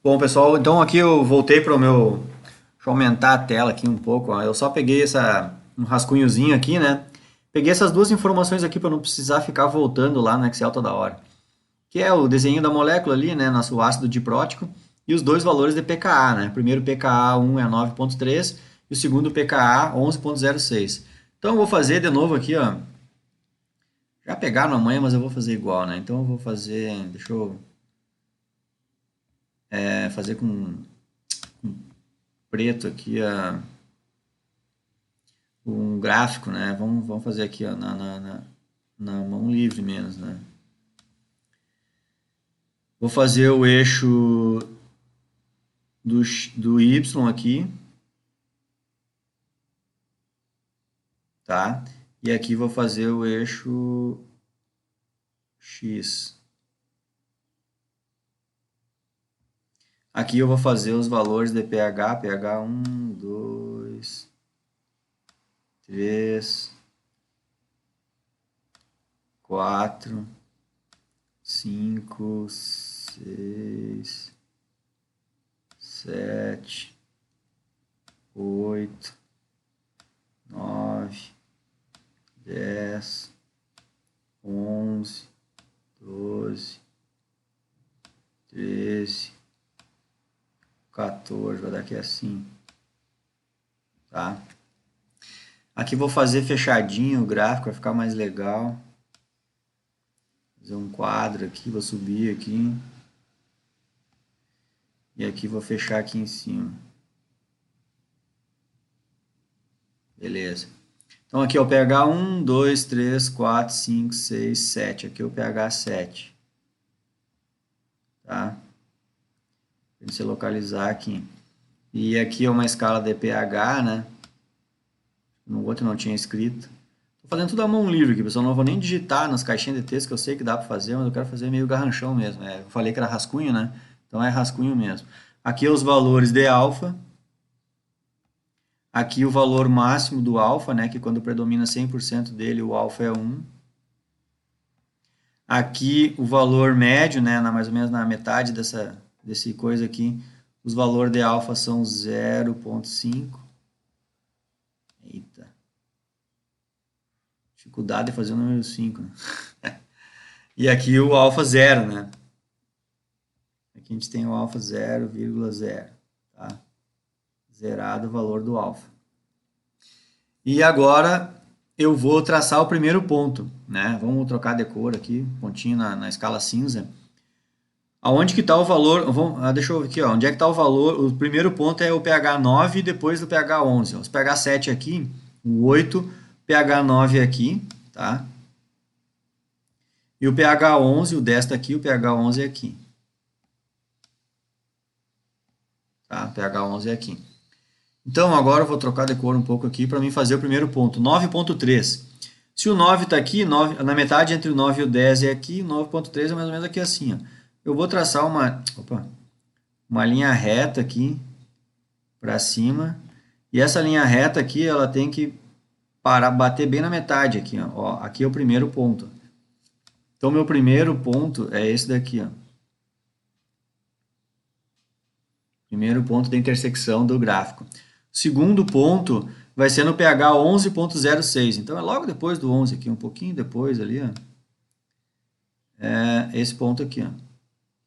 Bom, pessoal, então aqui eu voltei para o meu. Deixa eu aumentar a tela aqui um pouco. Ó. Eu só peguei um rascunhozinho aqui, né? Peguei essas duas informações aqui para não precisar ficar voltando lá no Excel toda hora. Que é o desenho da molécula ali, né? Nosso ácido diprótico e os dois valores de pKa, né? O primeiro pKa1 é 9,3 e o segundo pKa 11,06. Então eu vou fazer de novo aqui, ó. Já pegaram amanhã, mas eu vou fazer igual, né? Então eu vou fazer. Deixa eu fazer com preto aqui um gráfico, né? Vamos fazer aqui ó, na mão livre menos, né? Vou fazer o eixo do Y aqui, tá? E aqui vou fazer o eixo X. Aqui eu vou fazer os valores de pH, pH 1, 2, 3, 4, 5, 6, 7, 8, 9, 10, 11, 12, 13, 14, vai dar aqui assim, tá? Aqui vou fazer fechadinho o gráfico, vai ficar mais legal. Fazer um quadro aqui, vou subir aqui. E aqui vou fechar aqui em cima. Beleza. Então aqui é o pH 1, 2, 3, 4, 5, 6, 7. Aqui é o pH 7. Tá? Para você localizar aqui. E aqui é uma escala de pH, né? No outro não tinha escrito. Tô fazendo tudo à mão livre aqui, pessoal. Não vou nem digitar nas caixinhas de texto, que eu sei que dá para fazer, mas eu quero fazer meio garranchão mesmo. Eu falei que era rascunho, né? Então é rascunho mesmo. Aqui os valores de alfa. Aqui o valor máximo do alfa, né? Que quando predomina 100% dele, o alfa é 1. Aqui o valor médio, né? Mais ou menos na metade desse coisa aqui. Os valores de alfa são 0,5. Eita. Dificuldade de fazer o número 5, né? E aqui o alfa zero, né? Aqui a gente tem o alfa 0,0, tá? Zerado o valor do alfa. E agora eu vou traçar o primeiro ponto, né? Vamos trocar de cor aqui, pontinho na escala cinza. Aonde que está o valor? Deixa eu ver aqui, ó. Onde é que está o valor? O primeiro ponto é o pH 9 e depois do pH 11. Os pH 7 aqui, o 8, pH 9 aqui, tá? E o pH 11, o desta aqui, o pH 11 é aqui. Tá? pH 11 é aqui. Então, agora eu vou trocar de cor um pouco aqui para mim fazer o primeiro ponto. 9,3. Se o 9 está aqui, 9, na metade entre o 9 e o 10 é aqui, 9,3 é mais ou menos aqui assim. Ó. Eu vou traçar uma linha reta aqui para cima. E essa linha reta aqui, ela tem que bater bem na metade aqui. Ó. Aqui é o primeiro ponto. Então, meu primeiro ponto é esse daqui. Ó. Primeiro ponto da intersecção do gráfico. O segundo ponto vai ser no pH 11,06. Então, é logo depois do 11 aqui, um pouquinho depois ali. Ó. É esse ponto aqui. Ó.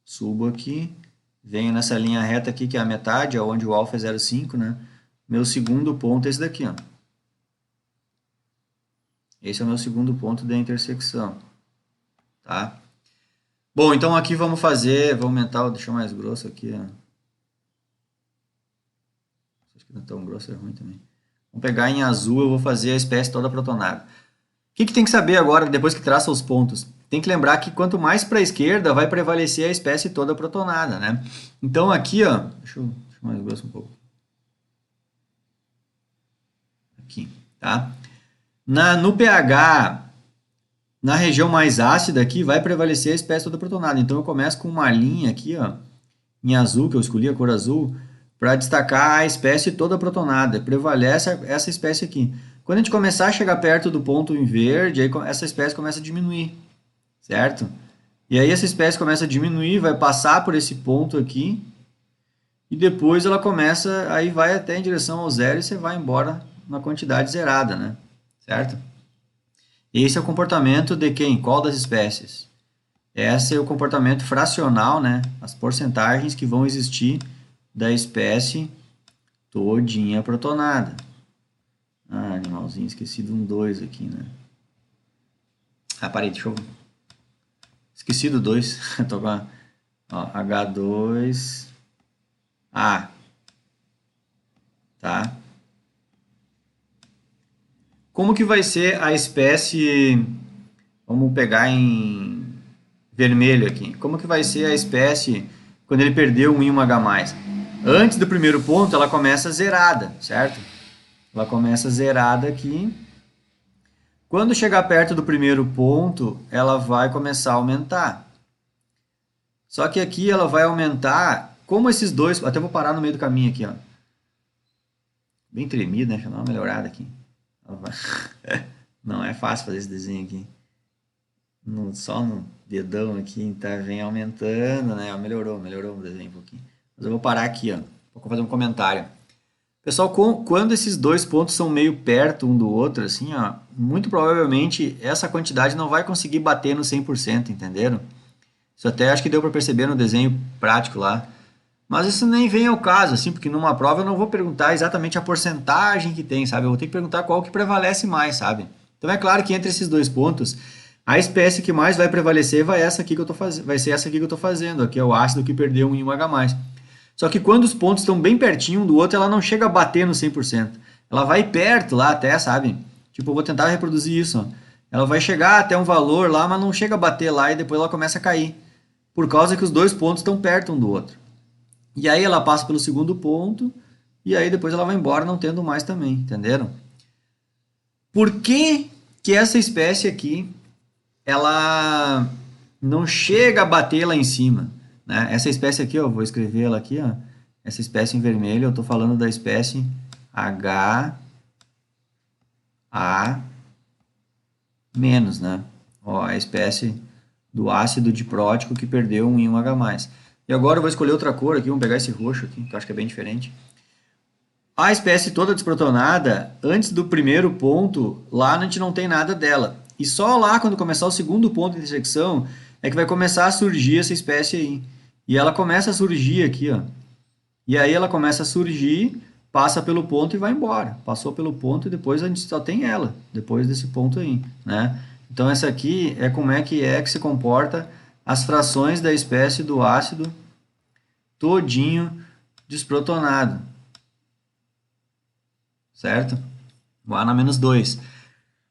Subo aqui, venho nessa linha reta aqui, que é a metade, onde o alfa é 0,5, né? Meu segundo ponto é esse daqui, ó. Esse é o meu segundo ponto da intersecção, tá? Bom, então aqui vamos aumentar, deixar mais grosso aqui, ó. Acho que não é tão grosso, é ruim também. Vamos pegar em azul, eu vou fazer a espécie toda protonada. O que tem que saber agora, depois que traça os pontos? Tem que lembrar que quanto mais para a esquerda, vai prevalecer a espécie toda protonada, né? Então aqui, ó, deixa eu mais grosso um pouco. Aqui, tá? No pH, na região mais ácida aqui, vai prevalecer a espécie toda protonada. Então eu começo com uma linha aqui, ó, em azul, que eu escolhi a cor azul, para destacar a espécie toda protonada. Prevalece essa espécie aqui. Quando a gente começar a chegar perto do ponto em verde, aí essa espécie começa a diminuir, certo? E aí essa espécie começa a diminuir, vai passar por esse ponto aqui, e depois ela começa, aí vai até em direção ao zero e você vai embora na quantidade zerada, né? Certo? Esse é o comportamento de quem? Qual das espécies? Esse é o comportamento fracional, né? As porcentagens que vão existir da espécie todinha protonada. Ah, animalzinho, esqueci de um 2 aqui, né? Ah, parei, deixa eu... Esqueci do 2. Tô com a... Ó, H2... A. Tá? Como que vai ser a espécie... Vamos pegar em vermelho aqui. Como que vai ser a espécie quando ele perdeu um íon H+. Antes do primeiro ponto, ela começa zerada, certo? Ela começa zerada aqui. Quando chegar perto do primeiro ponto, ela vai começar a aumentar. Só que aqui ela vai aumentar, como esses dois... Até vou parar no meio do caminho aqui, ó. Bem tremido, né? Deixa eu dar uma melhorada aqui. Não é fácil fazer esse desenho aqui. Só no dedão aqui, tá, vem aumentando, né? Melhorou o desenho um pouquinho. Mas eu vou parar aqui, ó. Vou fazer um comentário. Pessoal, quando esses dois pontos são meio perto um do outro, assim, ó, muito provavelmente essa quantidade não vai conseguir bater no 100%, entenderam? Isso até acho que deu para perceber no desenho prático lá. Mas isso nem vem ao caso, assim, porque numa prova eu não vou perguntar exatamente a porcentagem que tem, sabe? Eu vou ter que perguntar qual que prevalece mais, sabe? Então é claro que entre esses dois pontos, a espécie que mais vai prevalecer vai ser essa aqui que eu estou fazendo, aqui é o ácido que perdeu um íon H+. Só que quando os pontos estão bem pertinho um do outro, ela não chega a bater no 100%. Ela vai perto lá até, sabe? Tipo, eu vou tentar reproduzir isso, ó. Ela vai chegar até um valor lá, mas não chega a bater lá e depois ela começa a cair. Por causa que os dois pontos estão perto um do outro. E aí ela passa pelo segundo ponto e aí depois ela vai embora não tendo mais também, entenderam? Por que que essa espécie aqui, ela não chega a bater lá em cima? Né? Essa espécie aqui, ó, vou escrever ela aqui, ó, essa espécie em vermelho, eu estou falando da espécie HA-, né? Ó, a espécie do ácido diprótico que perdeu um íon H+. E agora eu vou escolher outra cor aqui, vamos pegar esse roxo aqui, que eu acho que é bem diferente. A espécie toda desprotonada, antes do primeiro ponto, lá a gente não tem nada dela. E só lá, quando começar o segundo ponto de intersecção, é que vai começar a surgir essa espécie aí. E ela começa a surgir aqui, ó. E aí ela começa a surgir, passa pelo ponto e vai embora. Passou pelo ponto e depois a gente só tem ela, depois desse ponto aí, né? Então essa aqui é como é que se comporta as frações da espécie do ácido todinho desprotonado. Certo? O A na menos 2.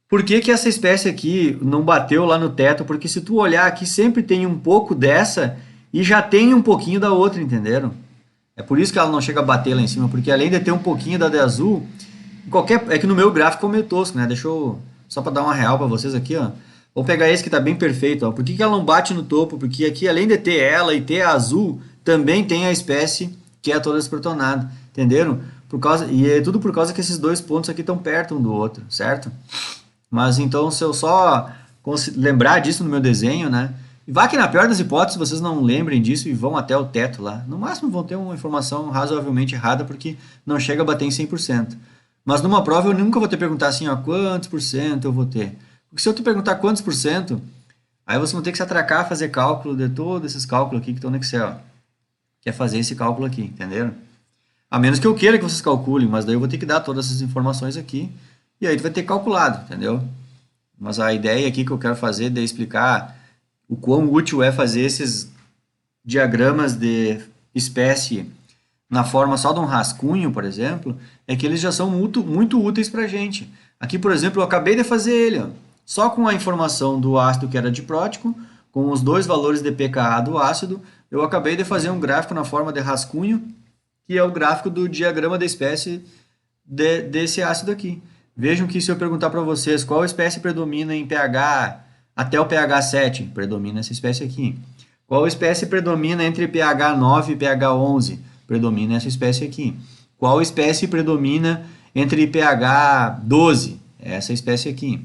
Por que que essa espécie aqui não bateu lá no teto? Porque se tu olhar aqui, sempre tem um pouco dessa e já tem um pouquinho da outra, entenderam? É por isso que ela não chega a bater lá em cima, porque além de ter um pouquinho da de azul, é que no meu gráfico ficou meio tosco, né? Deixa eu, só para dar uma real para vocês aqui, ó. Vou pegar esse que está bem perfeito, ó. Por que que ela não bate no topo? Porque aqui, além de ter ela e ter a azul, também tem a espécie que é toda desprotonada, entenderam? E é tudo por causa que esses dois pontos aqui estão perto um do outro, certo? Mas então, se eu só lembrar disso no meu desenho, né? E vá que na pior das hipóteses vocês não lembrem disso e vão até o teto lá. No máximo vão ter uma informação razoavelmente errada porque não chega a bater em 100%. Mas numa prova eu nunca vou te perguntar assim, ó, quantos por cento eu vou ter. Porque se eu te perguntar quantos por cento, aí vocês vão ter que se atracar a fazer cálculo de todos esses cálculos aqui que estão no Excel. Que é fazer esse cálculo aqui, entenderam? A menos que eu queira que vocês calculem, mas daí eu vou ter que dar todas essas informações aqui e aí tu vai ter calculado, entendeu? Mas a ideia aqui que eu quero fazer de explicar o quão útil é fazer esses diagramas de espécie na forma só de um rascunho, por exemplo, é que eles já são muito úteis para a gente. Aqui, por exemplo, eu acabei de fazer ele, ó, só com a informação do ácido que era diprótico, com os dois valores de pKa do ácido, eu acabei de fazer um gráfico na forma de rascunho, que é o gráfico do diagrama da espécie desse ácido aqui. Vejam que se eu perguntar para vocês qual espécie predomina em pH até o pH 7, predomina essa espécie aqui. Qual espécie predomina entre pH 9 e pH 11? Predomina essa espécie aqui. Qual espécie predomina entre pH 12? Essa espécie aqui.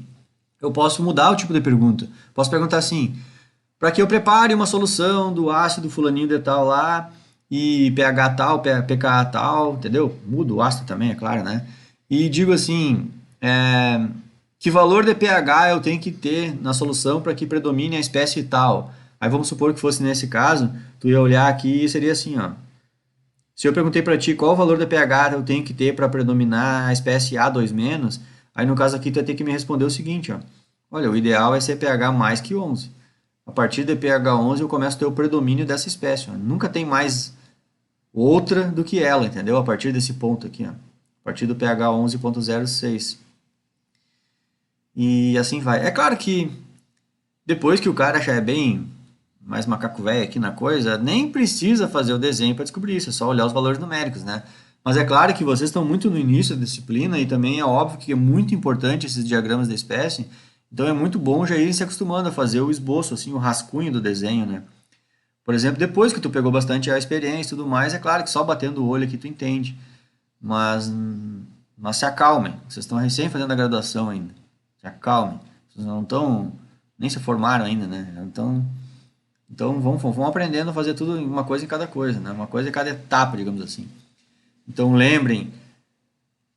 Eu posso mudar o tipo de pergunta. Posso perguntar assim, para que eu prepare uma solução do ácido fulaninho de tal lá, e pH tal, pKa tal, entendeu? Mudo o ácido também, é claro, né? E digo assim, que valor de pH eu tenho que ter na solução para que predomine a espécie tal? Aí vamos supor que fosse nesse caso, tu ia olhar aqui e seria assim, ó. Se eu perguntei para ti qual o valor de pH eu tenho que ter para predominar a espécie A2-, aí no caso aqui tu ia ter que me responder o seguinte, ó. Olha, o ideal é ser pH mais que 11. A partir de pH 11 eu começo a ter o predomínio dessa espécie, ó. Nunca tem mais outra do que ela, entendeu? A partir desse ponto aqui, ó. A partir do pH 11.06. E assim vai. É claro que depois que o cara já é bem mais macaco velho aqui na coisa, nem precisa fazer o desenho para descobrir isso, é só olhar os valores numéricos, né? Mas é claro que vocês estão muito no início da disciplina e também é óbvio que é muito importante esses diagramas da espécie, então é muito bom já ir se acostumando a fazer o esboço, assim, o rascunho do desenho, né? Por exemplo, depois que tu pegou bastante a experiência e tudo mais, é claro que só batendo o olho aqui tu entende, mas, mas se acalmem, vocês estão recém fazendo a graduação ainda, se acalmem, vocês não estão, nem se formaram ainda, né? Então vamos aprendendo a fazer tudo uma coisa em cada coisa, né? Uma coisa em cada etapa, digamos assim. Então lembrem,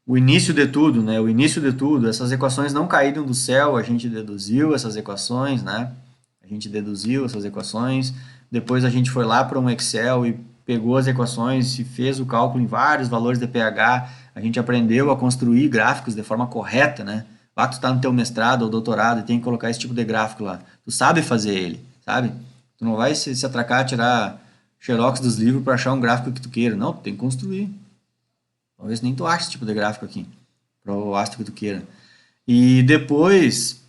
o início de tudo, né? O início de tudo, essas equações não caíram do céu, a gente deduziu essas equações, né? A gente deduziu essas equações, depois a gente foi lá para um Excel e pegou as equações e fez o cálculo em vários valores de pH, a gente aprendeu a construir gráficos de forma correta, né? Lá tu está no teu mestrado ou doutorado e tem que colocar esse tipo de gráfico lá. Tu sabe fazer ele, sabe? Tu não vai se atracar, tirar xerox dos livros para achar um gráfico que tu queira. Não, tu tem que construir. Talvez nem tu ache esse tipo de gráfico aqui, para o astro que tu queira. E depois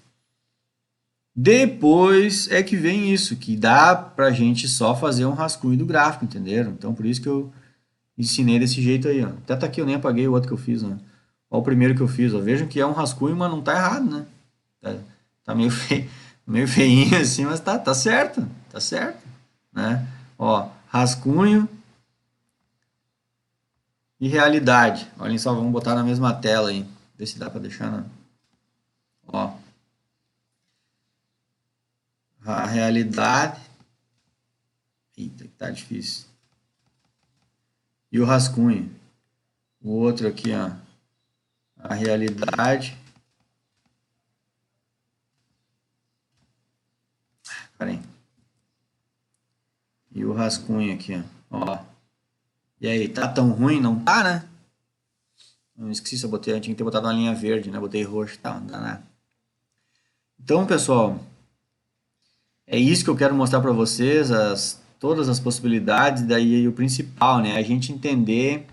é que vem isso, que dá pra gente só fazer um rascunho do gráfico, entenderam? Então por isso que eu ensinei desse jeito aí, ó. Até tá aqui, eu nem apaguei o outro que eu fiz, né? Ó, o primeiro que eu fiz, ó. Vejam que é um rascunho, mas não tá errado, né? Tá meio feio, meio feinho assim, mas tá certo, né? Ó, rascunho e realidade. Olhem só, vamos botar na mesma tela aí. Ver se dá pra deixar na. Ó, a realidade. Eita, que tá difícil. E o rascunho. O outro aqui, ó. A realidade. Pera aí. E o rascunho aqui, ó. E aí, tá tão ruim? Não tá, né? Não esqueci se eu botei, eu tinha que ter botado uma linha verde, né? Botei roxo, tá, não dá nada. Então, pessoal, é isso que eu quero mostrar para vocês, todas as possibilidades, daí o principal, né? A gente entender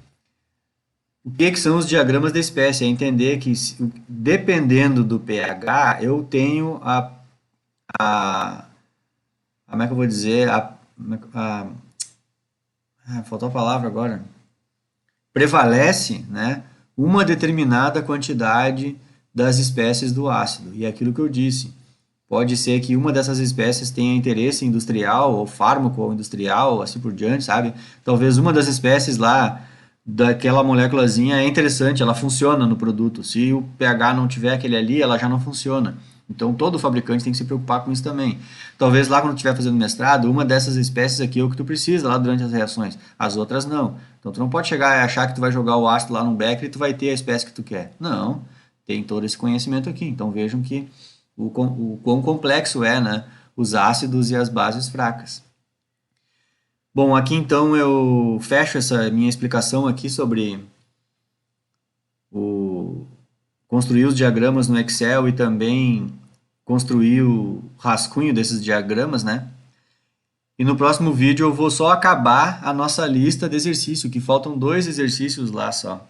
o que são os diagramas da espécie, é entender que dependendo do pH, eu tenho como é que eu vou dizer, faltou a palavra agora, prevalece, né, uma determinada quantidade das espécies do ácido. E é aquilo que eu disse, pode ser que uma dessas espécies tenha interesse industrial, ou fármaco ou industrial, assim por diante, sabe? Talvez uma das espécies lá, daquela moléculazinha é interessante, ela funciona no produto. Se o pH não tiver aquele ali, ela já não funciona. Então todo fabricante tem que se preocupar com isso também. Talvez lá quando estiver fazendo mestrado, uma dessas espécies aqui é o que tu precisa lá durante as reações, as outras não. Então tu não pode chegar e achar que tu vai jogar o ácido lá no becker e tu vai ter a espécie que tu quer. Não, tem todo esse conhecimento aqui. Então vejam que o quão complexo é, né, os ácidos e as bases fracas. Bom, aqui então eu fecho essa minha explicação aqui sobre construir os diagramas no Excel e também construir o rascunho desses diagramas, né? E no próximo vídeo eu vou só acabar a nossa lista de exercício, que faltam 2 exercícios lá só.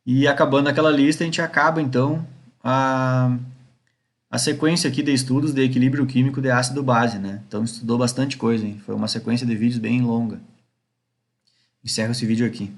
E acabando aquela lista, a gente acaba então a sequência aqui de estudos de equilíbrio químico de ácido base, né? Então estudou bastante coisa, hein? Foi uma sequência de vídeos bem longa. Encerro esse vídeo aqui.